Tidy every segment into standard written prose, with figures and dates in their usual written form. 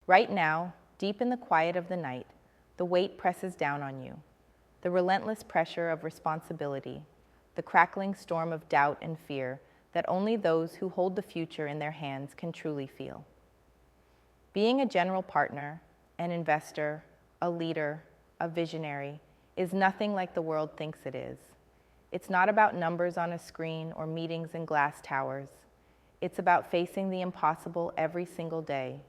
Right now, deep in the quiet of the night, the weight presses down on you. The relentless pressure of responsibility, the crackling storm of doubt and fear that only those who hold the future in their hands can truly feel. Being a general partner, an investor, a leader, a visionary is nothing like the world thinks it is. It's not about numbers on a screen or meetings in glass towers. It's about facing the impossible every single day.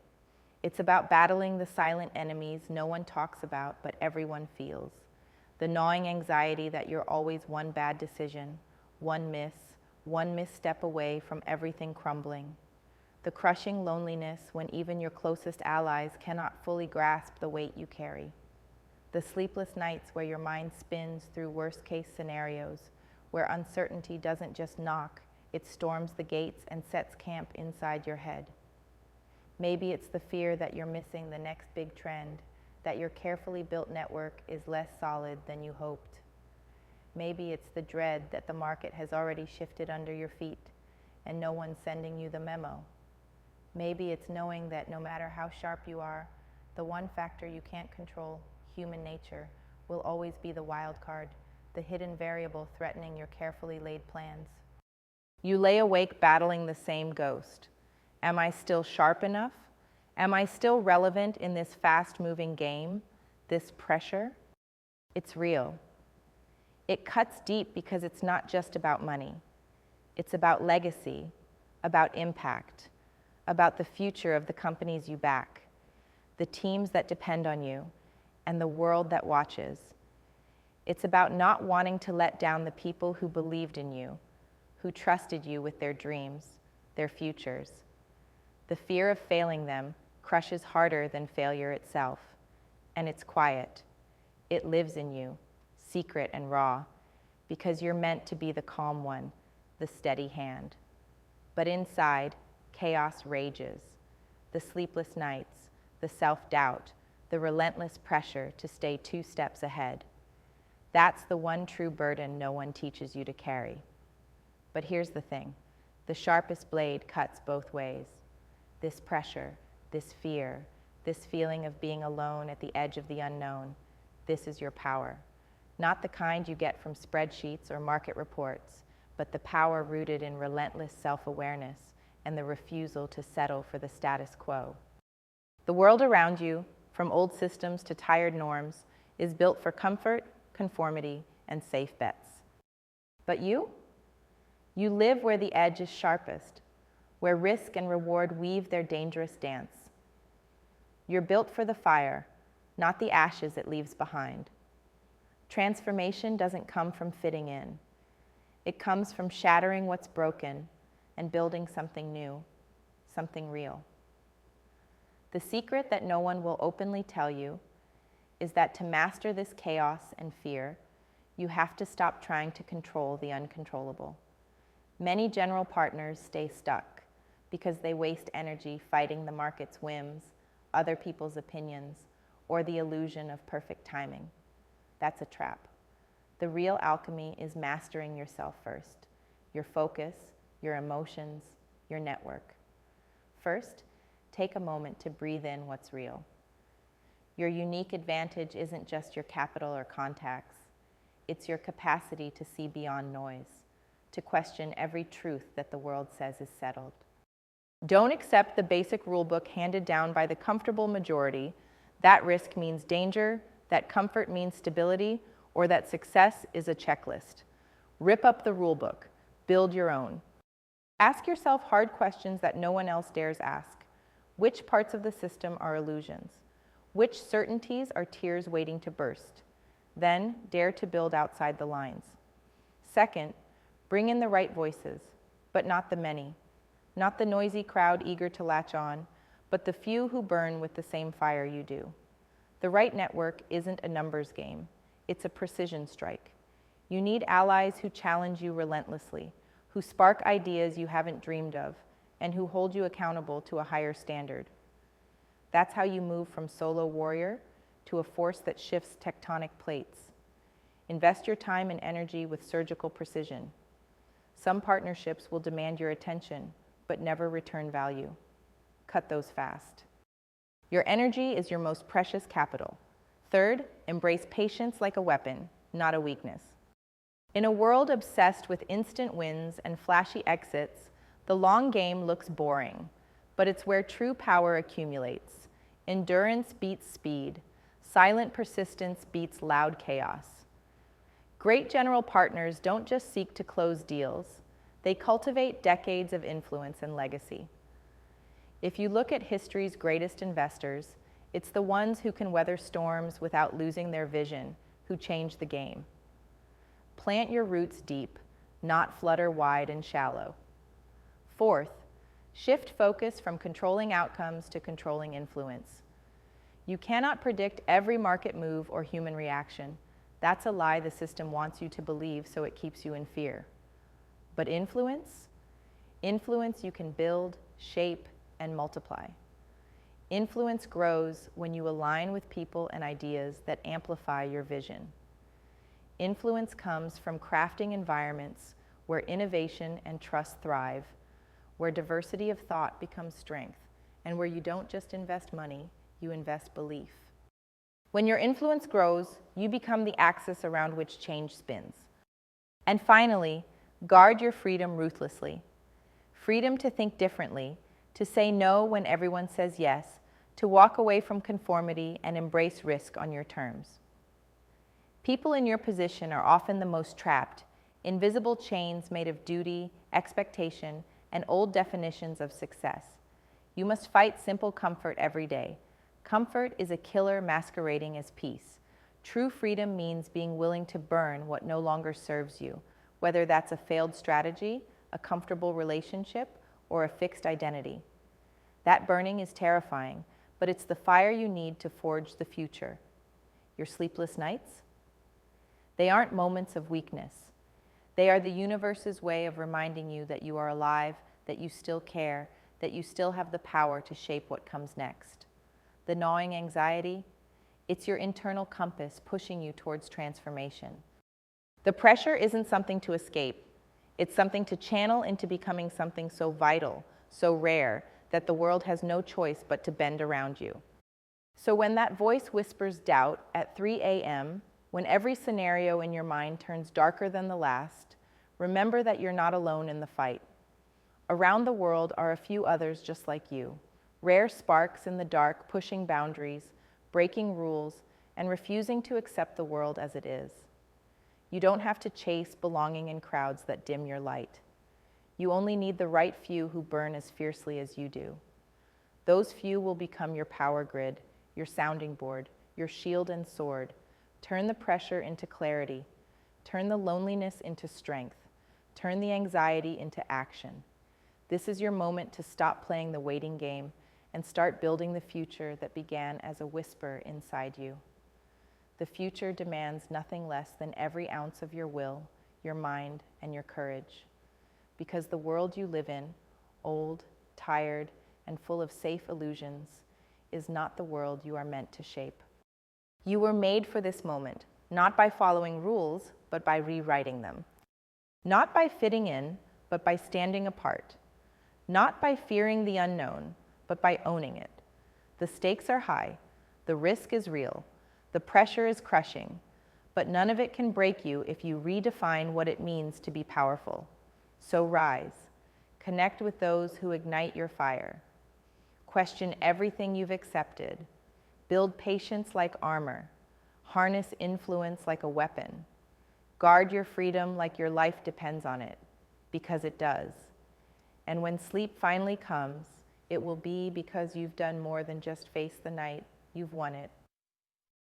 It's about battling the silent enemies no one talks about but everyone feels. The gnawing anxiety that you're always one bad decision, one misstep away from everything crumbling. The crushing loneliness when even your closest allies cannot fully grasp the weight you carry. The sleepless nights where your mind spins through worst-case scenarios, where uncertainty doesn't just knock, it storms the gates and sets camp inside your head. Maybe it's the fear that you're missing the next big trend, that your carefully built network is less solid than you hoped. Maybe it's the dread that the market has already shifted under your feet and no one's sending you the memo. Maybe it's knowing that no matter how sharp you are, the one factor you can't control, human nature, will always be the wild card, the hidden variable threatening your carefully laid plans. You lay awake battling the same ghost. Am I still sharp enough? Am I still relevant in this fast-moving game, this pressure? It's real. It cuts deep because it's not just about money. It's about legacy, about impact, about the future of the companies you back, the teams that depend on you, and the world that watches. It's about not wanting to let down the people who believed in you, who trusted you with their dreams, their futures. The fear of failing them crushes harder than failure itself, and it's quiet. It lives in you, secret and raw, because you're meant to be the calm one, the steady hand. But inside, chaos rages. The sleepless nights, the self-doubt, the relentless pressure to stay 2 steps ahead. That's the one true burden no one teaches you to carry. But here's the thing. The sharpest blade cuts both ways. This pressure, this fear, this feeling of being alone at the edge of the unknown, this is your power. Not the kind you get from spreadsheets or market reports, but the power rooted in relentless self-awareness and the refusal to settle for the status quo. The world around you, from old systems to tired norms, is built for comfort, conformity, and safe bets. But you live where the edge is sharpest, where risk and reward weave their dangerous dance. You're built for the fire, not the ashes it leaves behind. Transformation doesn't come from fitting in. It comes from shattering what's broken and building something new, something real. The secret that no one will openly tell you is that to master this chaos and fear, you have to stop trying to control the uncontrollable. Many general partners stay stuck because they waste energy fighting the market's whims, other people's opinions, or the illusion of perfect timing. That's a trap. The real alchemy is mastering yourself first, your focus, your emotions, your network. First, take a moment to breathe in what's real. Your unique advantage isn't just your capital or contacts. It's your capacity to see beyond noise, to question every truth that the world says is settled. Don't accept the basic rulebook handed down by the comfortable majority. That risk means danger, that comfort means stability, or that success is a checklist. Rip up the rulebook. Build your own. Ask yourself hard questions that no one else dares ask. Which parts of the system are illusions? Which certainties are tears waiting to burst? Then, dare to build outside the lines. Second, bring in the right voices, but not the many. Not the noisy crowd eager to latch on, but the few who burn with the same fire you do. The right network isn't a numbers game. It's a precision strike. You need allies who challenge you relentlessly, who spark ideas you haven't dreamed of, and who hold you accountable to a higher standard. That's how you move from solo warrior to a force that shifts tectonic plates. Invest your time and energy with surgical precision. Some partnerships will demand your attention, but never return value. Cut those fast. Your energy is your most precious capital. Third, embrace patience like a weapon, not a weakness. In a world obsessed with instant wins and flashy exits, the long game looks boring, but it's where true power accumulates. Endurance beats speed. Silent persistence beats loud chaos. Great general partners don't just seek to close deals, they cultivate decades of influence and legacy. If you look at history's greatest investors, it's the ones who can weather storms without losing their vision who change the game. Plant your roots deep, not flutter wide and shallow. Fourth, shift focus from controlling outcomes to controlling influence. You cannot predict every market move or human reaction. That's a lie the system wants you to believe, so it keeps you in fear. But influence? Influence you can build, shape, and multiply. Influence grows when you align with people and ideas that amplify your vision. Influence comes from crafting environments where innovation and trust thrive, where diversity of thought becomes strength, and where you don't just invest money, you invest belief. When your influence grows, you become the axis around which change spins. And finally, guard your freedom ruthlessly. Freedom to think differently, to say no when everyone says yes, to walk away from conformity and embrace risk on your terms. People in your position are often the most trapped, invisible chains made of duty, expectation, and old definitions of success. You must fight simple comfort every day. Comfort is a killer masquerading as peace. True freedom means being willing to burn what no longer serves you, whether that's a failed strategy, a comfortable relationship, or a fixed identity. That burning is terrifying, but it's the fire you need to forge the future. Your sleepless nights? They aren't moments of weakness. They are the universe's way of reminding you that you are alive, that you still care, that you still have the power to shape what comes next. The gnawing anxiety? It's your internal compass pushing you towards transformation. The pressure isn't something to escape. It's something to channel into becoming something so vital, so rare, that the world has no choice but to bend around you. So when that voice whispers doubt at 3 a.m., when every scenario in your mind turns darker than the last, remember that you're not alone in the fight. Around the world are a few others just like you, rare sparks in the dark pushing boundaries, breaking rules, and refusing to accept the world as it is. You don't have to chase belonging in crowds that dim your light. You only need the right few who burn as fiercely as you do. Those few will become your power grid, your sounding board, your shield and sword. Turn the pressure into clarity. Turn the loneliness into strength. Turn the anxiety into action. This is your moment to stop playing the waiting game and start building the future that began as a whisper inside you. The future demands nothing less than every ounce of your will, your mind, and your courage. Because the world you live in, old, tired, and full of safe illusions, is not the world you are meant to shape. You were made for this moment, not by following rules, but by rewriting them. Not by fitting in, but by standing apart. Not by fearing the unknown, but by owning it. The stakes are high, the risk is real, the pressure is crushing, but none of it can break you if you redefine what it means to be powerful. So rise, connect with those who ignite your fire. Question everything you've accepted. Build patience like armor. Harness influence like a weapon. Guard your freedom like your life depends on it, because it does. And when sleep finally comes, it will be because you've done more than just face the night, you've won it.